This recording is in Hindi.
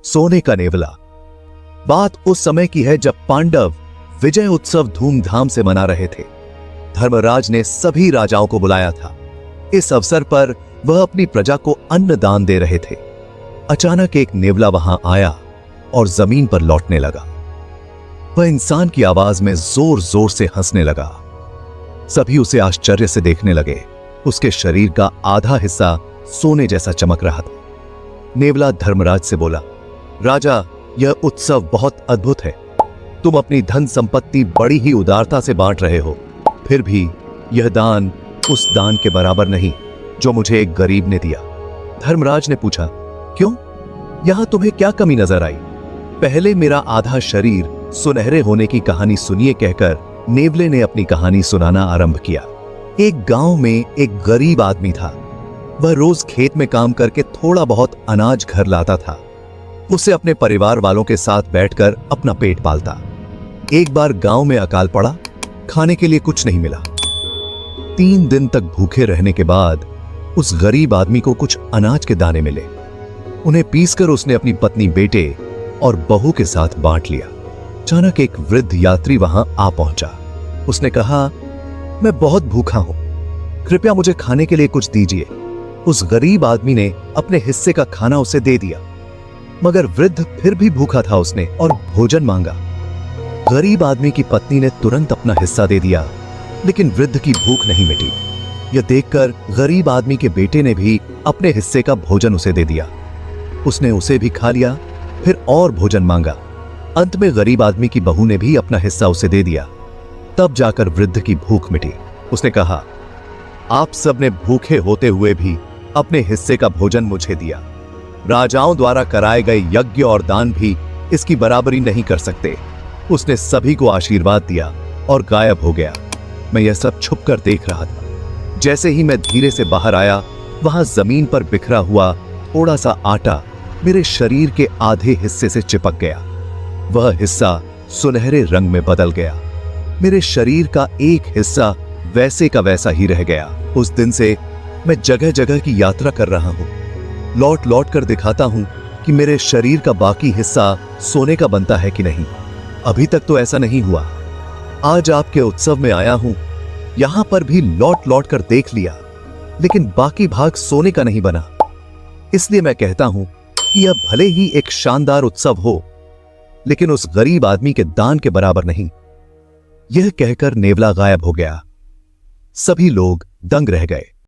सोने का नेवला। बात उस समय की है जब पांडव विजय उत्सव धूमधाम से मना रहे थे। धर्मराज ने सभी राजाओं को बुलाया था। इस अवसर पर वह अपनी प्रजा को अन्न दान दे रहे थे। अचानक एक नेवला वहां आया और जमीन पर लौटने लगा। वह इंसान की आवाज में जोर जोर से हंसने लगा। सभी उसे आश्चर्य से देखने लगे। उसके शरीर का आधा हिस्सा सोने जैसा चमक रहा था। नेवला धर्मराज से बोला, राजा, यह उत्सव बहुत अद्भुत है। तुम अपनी धन संपत्ति बड़ी ही उदारता से बांट रहे हो, फिर भी यह दान उस दान के बराबर नहीं जो मुझे एक गरीब ने दिया। धर्मराज ने पूछा, क्यों? यहां तुम्हें क्या कमी नजर आई? पहले मेरा आधा शरीर सुनहरे होने की कहानी सुनिए कहकर नेवले ने अपनी कहानी सुनाना आरंभ किया। एक गांव में एक गरीब आदमी था। वह रोज खेत में काम करके थोड़ा बहुत अनाज घर लाता था। उसे अपने परिवार वालों के साथ बैठकर अपना पेट पालता। एक बार गांव में अकाल पड़ा। खाने के लिए कुछ नहीं मिला। 3 दिन तक भूखे रहने के बाद उस गरीब आदमी को कुछ अनाज के दाने मिले। उन्हें पीसकर उसने अपनी पत्नी, बेटे और बहू के साथ बांट लिया। अचानक एक वृद्ध यात्री वहां आ पहुंचा। उसने कहा, मैं बहुत भूखा हूं, कृपया मुझे खाने के लिए कुछ दीजिए। उस गरीब आदमी ने अपने हिस्से का खाना उसे दे दिया, मगर वृद्ध फिर भी भूखा था। उसने और भोजन मांगा। गरीब आदमी की पत्नी ने तुरंत अपना हिस्सा दे दिया, लेकिन वृद्ध की भूख नहीं मिटी। यह देखकर गरीब आदमी के बेटे ने भी अपने हिस्से का भोजन उसे दे दिया। उसने उसे भी खा लिया, फिर और भोजन मांगा। अंत में गरीब आदमी की बहू ने भी अपना हिस्सा उसे दे दिया। तब जाकर वृद्ध की भूख मिटी। उसने कहा, आप सब ने भूखे होते हुए भी अपने हिस्से का भोजन मुझे दिया। राजाओं द्वारा कराए गए यज्ञ और दान भी इसकी बराबरी नहीं कर सकते। उसने सभी को आशीर्वाद दिया और गायब हो गया। मैं यह सब छुप कर देख रहा था। जैसे ही मैं धीरे से बाहर आया, वहां जमीन पर बिखरा हुआ थोड़ा सा आटा मेरे शरीर के आधे हिस्से से चिपक गया। वह हिस्सा सुनहरे रंग में बदल गया। मेरे शरीर का एक हिस्सा वैसे का वैसा ही रह गया। उस दिन से मैं जगह जगह की यात्रा कर रहा हूं। लौट लौट कर दिखाता हूं कि मेरे शरीर का बाकी हिस्सा सोने का बनता है कि नहीं। अभी तक तो ऐसा नहीं हुआ। आज आपके उत्सव में आया हूं, यहां पर भी लौट लौट कर देख लिया, लेकिन बाकी भाग सोने का नहीं बना। इसलिए मैं कहता हूं कि यह भले ही एक शानदार उत्सव हो, लेकिन उस गरीब आदमी के दान के बराबर नहीं। यह कहकर नेवला गायब हो गया। सभी लोग दंग रह गए।